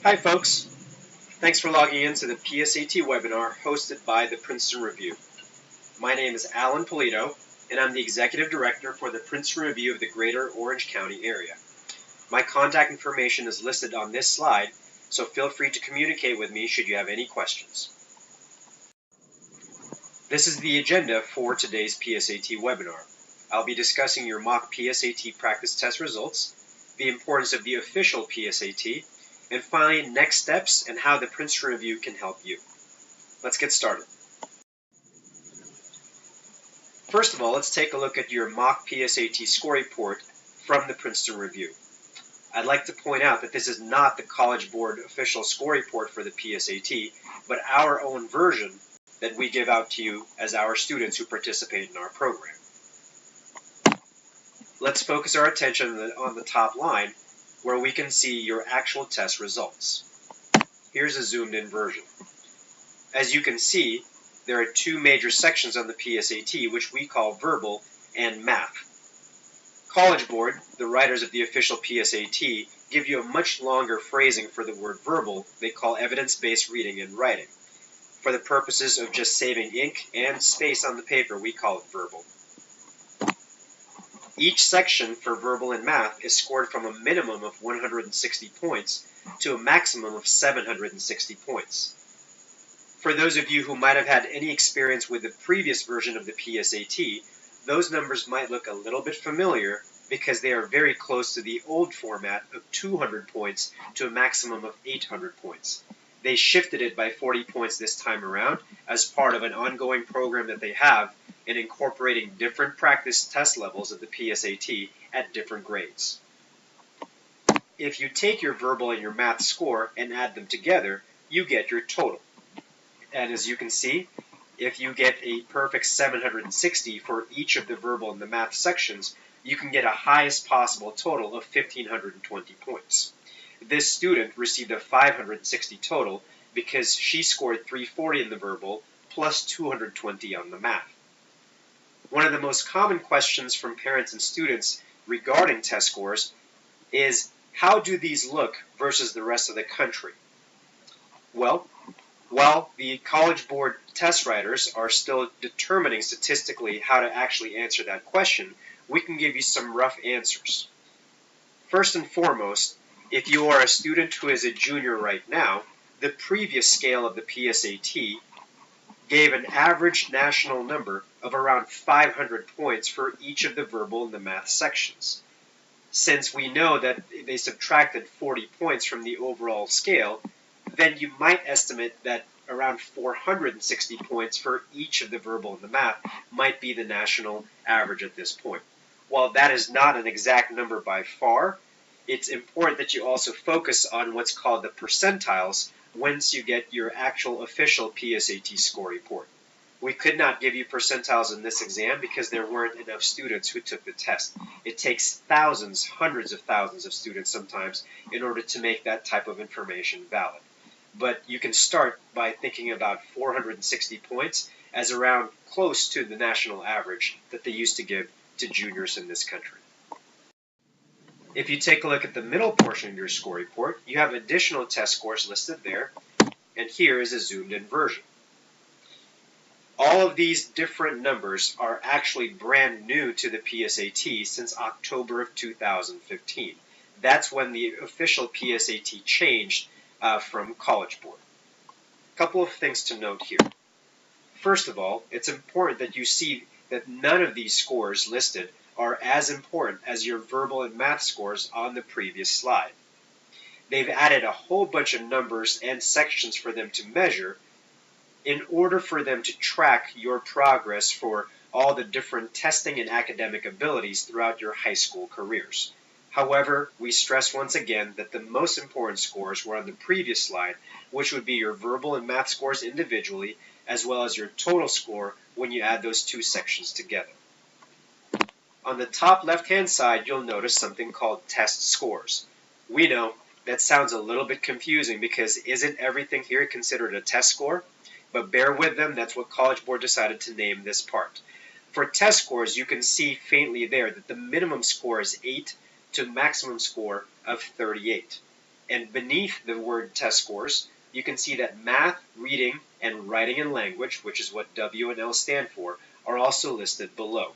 Hi folks, thanks for logging into the PSAT webinar hosted by the Princeton Review. My name is Alan Polito and I'm the Executive Director for the Princeton Review of the Greater Orange County area. My contact information is listed on this slide, so feel free to communicate with me should you have any questions. This is the agenda for today's PSAT webinar. I'll be discussing your mock PSAT practice test results, the importance of the official PSAT, and finally, next steps and how the Princeton Review can help you. Let's get started. First of all, let's take a look at your mock PSAT score report from the Princeton Review. I'd like to point out that this is not the College Board official score report for the PSAT, but our own version that we give out to you as our students who participate in our program. Let's focus our attention on the top line, where we can see your actual test results. Here's a zoomed in version. As you can see, there are two major sections on the PSAT which we call verbal and math. CollegeBoard, the writers of the official PSAT, give you a much longer phrasing for the word verbal they call evidence-based reading and writing. For the purposes of just saving ink and space on the paper, we call it verbal. Each section for verbal and math is scored from a minimum of 160 points to a maximum of 760 points. For those of you who might have had any experience with the previous version of the PSAT, those numbers might look a little bit familiar because they are very close to the old format of 200 points to a maximum of 800 points. They shifted it by 40 points this time around as part of an ongoing program that they have in incorporating different practice test levels of the PSAT at different grades. If you take your verbal and your math score and add them together, you get your total. And as you can see, if you get a perfect 760 for each of the verbal and the math sections, you can get a highest possible total of 1,520 points. This student received a 560 total because she scored 340 in the verbal plus 220 on the math. One of the most common questions from parents and students regarding test scores is, how do these look versus the rest of the country? Well, while the College Board test writers are still determining statistically how to actually answer that question, we can give you some rough answers. First and foremost, if you are a student who is a junior right now, the previous scale of the PSAT gave an average national number of around 500 points for each of the verbal and the math sections. Since we know that they subtracted 40 points from the overall scale, then you might estimate that around 460 points for each of the verbal and the math might be the national average at this point. While that is not an exact number by far, it's important that you also focus on what's called the percentiles once you get your actual official PSAT score report. We could not give you percentiles in this exam because there weren't enough students who took the test. It takes thousands, hundreds of thousands of students sometimes in order to make that type of information valid. But you can start by thinking about 460 points as around close to the national average that they used to give to juniors in this country. If you take a look at the middle portion of your score report, you have additional test scores listed there, and here is a zoomed-in version. All of these different numbers are actually brand new to the PSAT since October of 2015. That's when the official PSAT changed from College Board. A couple of things to note here. First of all, it's important that you see that none of these scores listed are as important as your verbal and math scores on the previous slide. They've added a whole bunch of numbers and sections for them to measure in order for them to track your progress for all the different testing and academic abilities throughout your high school careers. However, we stress once again that the most important scores were on the previous slide, which would be your verbal and math scores individually, as well as your total score when you add those two sections together. On the top left-hand side, you'll notice something called test scores. We know that sounds a little bit confusing because isn't everything here considered a test score? But bear with them, that's what College Board decided to name this part. For test scores, you can see faintly there that the minimum score is 8 to maximum score of 38. And beneath the word test scores, you can see that math, reading, and writing and language, which is what W and L stand for, are also listed below.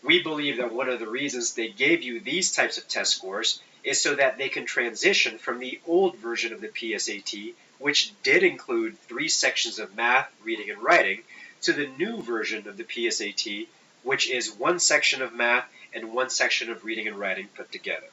We believe that one of the reasons they gave you these types of test scores is so that they can transition from the old version of the PSAT, which did include 3 sections of math, reading, and writing, to the new version of the PSAT, which is 1 section of math and 1 section of reading and writing put together.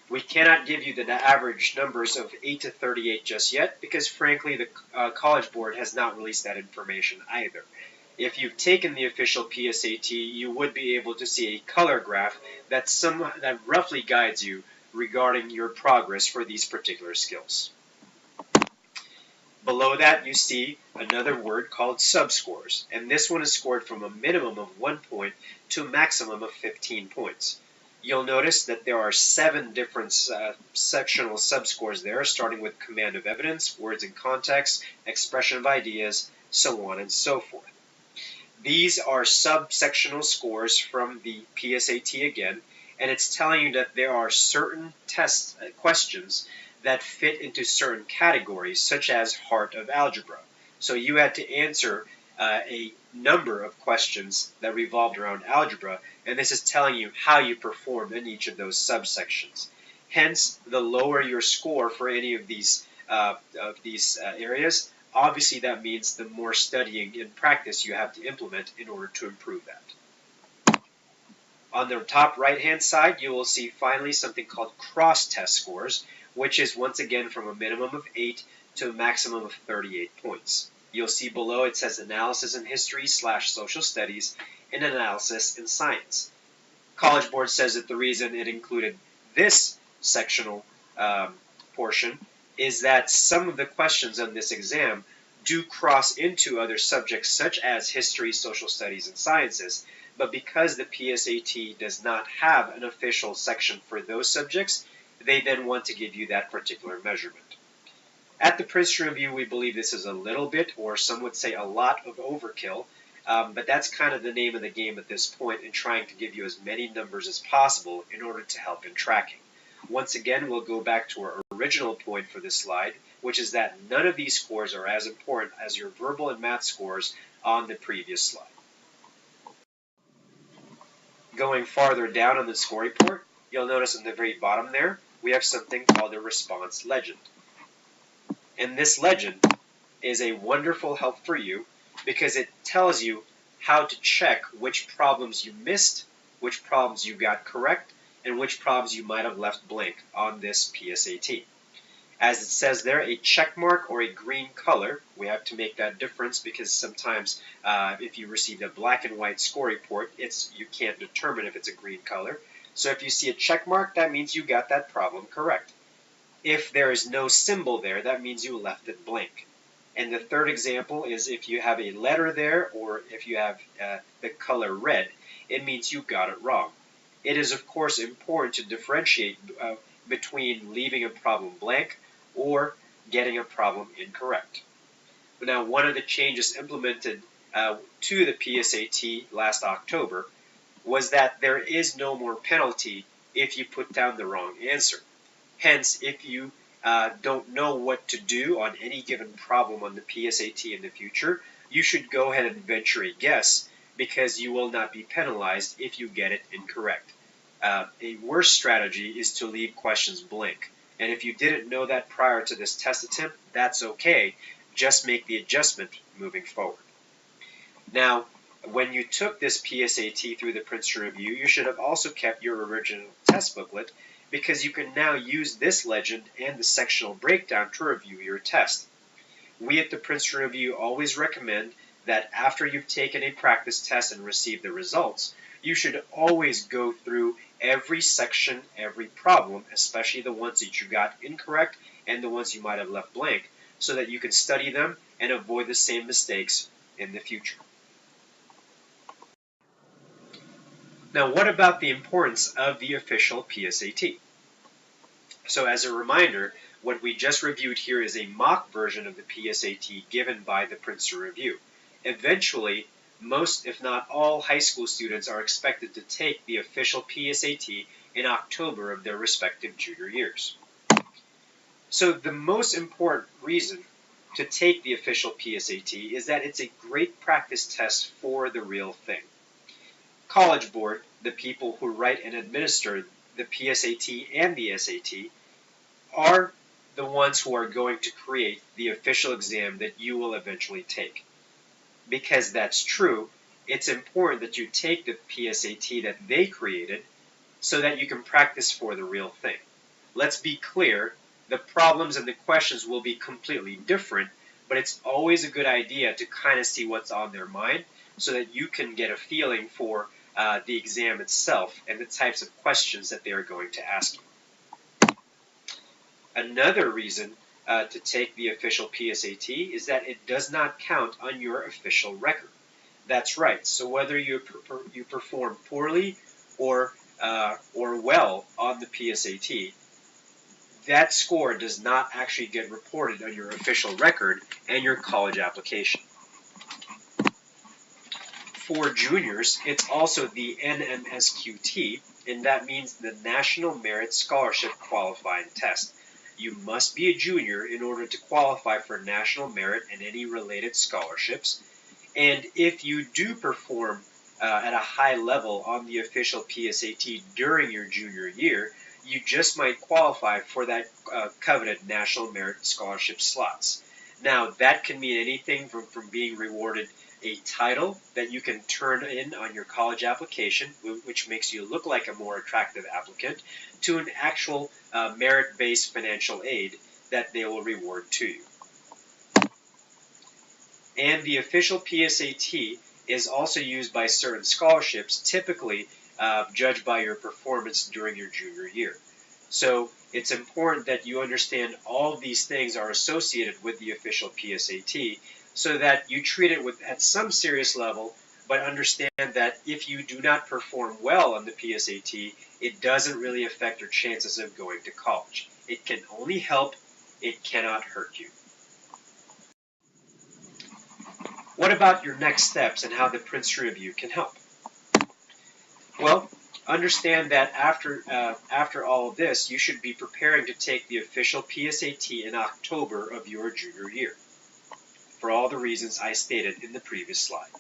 We cannot give you the average numbers of 8 to 38 just yet because, frankly, the College Board has not released that information either. If you've taken the official PSAT, you would be able to see a color graph that roughly guides you regarding your progress for these particular skills. Below that, you see another word called subscores, and this one is scored from a minimum of 1 point to a maximum of 15 points. You'll notice that there are 7 different sectional subscores there, starting with command of evidence, words in context, expression of ideas, so on and so forth. These are subsectional scores from the PSAT again, and it's telling you that there are certain test questions that fit into certain categories, such as heart of algebra. So you had to answer a number of questions that revolved around algebra, and this is telling you how you performed in each of those subsections. Hence, the lower your score for any of these areas, obviously that means the more studying and practice you have to implement in order to improve that. On the top right-hand side, you will see finally something called cross-test scores, which is once again from a minimum of 8 to a maximum of 38 points. You'll see below it says analysis in history / social studies and analysis in science. College Board says that the reason it included this sectional portion is that some of the questions on this exam do cross into other subjects such as history, social studies, and sciences, but because the PSAT does not have an official section for those subjects, they then want to give you that particular measurement. At the Princeton Review, we believe this is a little bit, or some would say a lot, of overkill, but that's kind of the name of the game at this point in trying to give you as many numbers as possible in order to help in tracking. Once again, we'll go back to our original point for this slide, which is that none of these scores are as important as your verbal and math scores on the previous slide. Going farther down on the score report, you'll notice on the very bottom there, we have something called a response legend. And this legend is a wonderful help for you because it tells you how to check which problems you missed, which problems you got correct, and which problems you might have left blank on this PSAT. As it says there, a check mark or a green color, we have to make that difference because sometimes if you received a black and white score report, you can't determine if it's a green color. So if you see a check mark, that means you got that problem correct. If there is no symbol there, that means you left it blank. And the third example is if you have a letter there or if you have the color red, it means you got it wrong. It is, of course, important to differentiate between leaving a problem blank or getting a problem incorrect. But now, one of the changes implemented to the PSAT last October was that there is no more penalty if you put down the wrong answer. Hence, if you don't know what to do on any given problem on the PSAT in the future, you should go ahead and venture a guess because you will not be penalized if you get it incorrect. A worse strategy is to leave questions blank. And if you didn't know that prior to this test attempt, that's okay. Just make the adjustment moving forward. Now, when you took this PSAT through the Princeton Review, you should have also kept your original test booklet because you can now use this legend and the sectional breakdown to review your test. We at the Princeton Review always recommend that after you've taken a practice test and received the results, you should always go through every section, every problem, especially the ones that you got incorrect and the ones you might have left blank, so that you can study them and avoid the same mistakes in the future. Now, what about the importance of the official PSAT? So as a reminder, what we just reviewed here is a mock version of the PSAT given by the Princeton Review. Eventually, most, if not all, high school students are expected to take the official PSAT in October of their respective junior years. So the most important reason to take the official PSAT is that it's a great practice test for the real thing. CollegeBoard, the people who write and administer the PSAT and the SAT, are the ones who are going to create the official exam that you will eventually take. Because that's true, it's important that you take the PSAT that they created so that you can practice for the real thing. Let's be clear, the problems and the questions will be completely different, but it's always a good idea to kind of see what's on their mind so that you can get a feeling for the exam itself and the types of questions that they are going to ask you. Another reason to take the official PSAT is that it does not count on your official record. That's right. So whether you perform poorly or well on the PSAT, that score does not actually get reported on your official record and your college application. For juniors, it's also the NMSQT, and that means the National Merit Scholarship Qualifying Test. You must be a junior in order to qualify for National Merit and any related scholarships. And if you do perform at a high level on the official PSAT during your junior year, you just might qualify for that coveted National Merit Scholarship slots. Now, that can mean anything from being rewarded a title that you can turn in on your college application, which makes you look like a more attractive applicant, to an actual merit-based financial aid that they will reward to you. And the official PSAT is also used by certain scholarships, typically judged by your performance during your junior year. So it's important that you understand all of these things are associated with the official PSAT so that you treat it at some serious level, but understand that if you do not perform well on the PSAT, it doesn't really affect your chances of going to college. It can only help, it cannot hurt you. What about your next steps and how the Princeton Review can help? Well, understand that after all of this, you should be preparing to take the official PSAT in October of your junior year, for all the reasons I stated in the previous slide.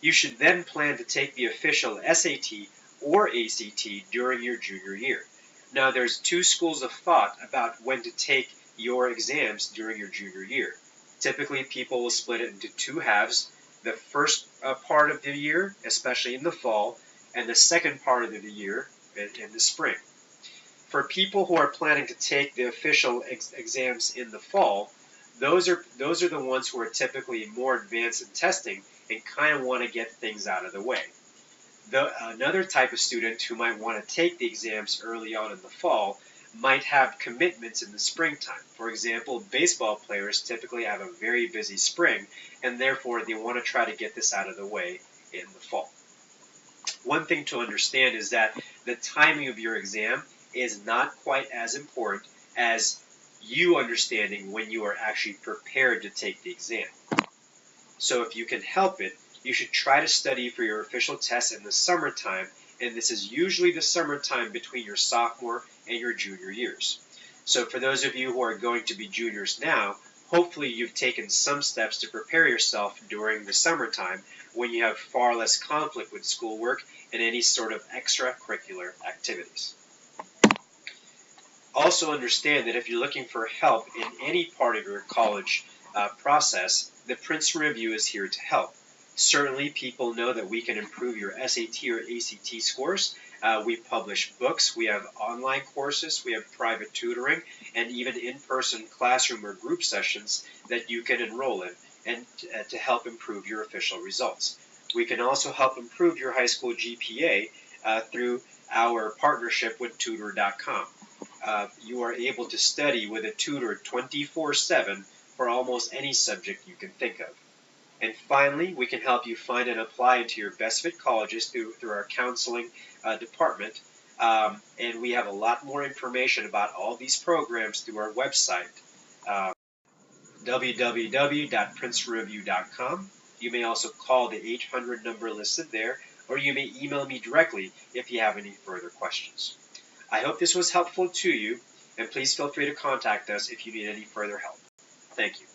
You should then plan to take the official SAT or ACT during your junior year. Now, there's two schools of thought about when to take your exams during your junior year. Typically, people will split it into two halves, the first part of the year, especially in the fall, and the second part of the year in the spring. For people who are planning to take the official exams in the fall, those are the ones who are typically more advanced in testing and kind of want to get things out of the way. Another type of student who might want to take the exams early on in the fall might have commitments in the springtime. For example, baseball players typically have a very busy spring, and therefore they want to try to get this out of the way in the fall. One thing to understand is that the timing of your exam is not quite as important as you understanding when you are actually prepared to take the exam. So if you can help it, you should try to study for your official test in the summertime, and this is usually the summertime between your sophomore and your junior years. So for those of you who are going to be juniors now, hopefully you've taken some steps to prepare yourself during the summertime when you have far less conflict with schoolwork and any sort of extracurricular activities. Also understand that if you're looking for help in any part of your college process, the Princeton Review is here to help. Certainly, people know that we can improve your SAT or ACT scores. We publish books, we have online courses, we have private tutoring, and even in-person classroom or group sessions that you can enroll in and to help improve your official results. We can also help improve your high school GPA through our partnership with Tutor.com. You are able to study with a tutor 24/7 for almost any subject you can think of. And finally, we can help you find and apply into your best fit colleges through our counseling department. And we have a lot more information about all these programs through our website, www.princetonreview.com. You may also call the 800 number listed there, or you may email me directly if you have any further questions. I hope this was helpful to you. and please feel free to contact us if you need any further help. Thank you.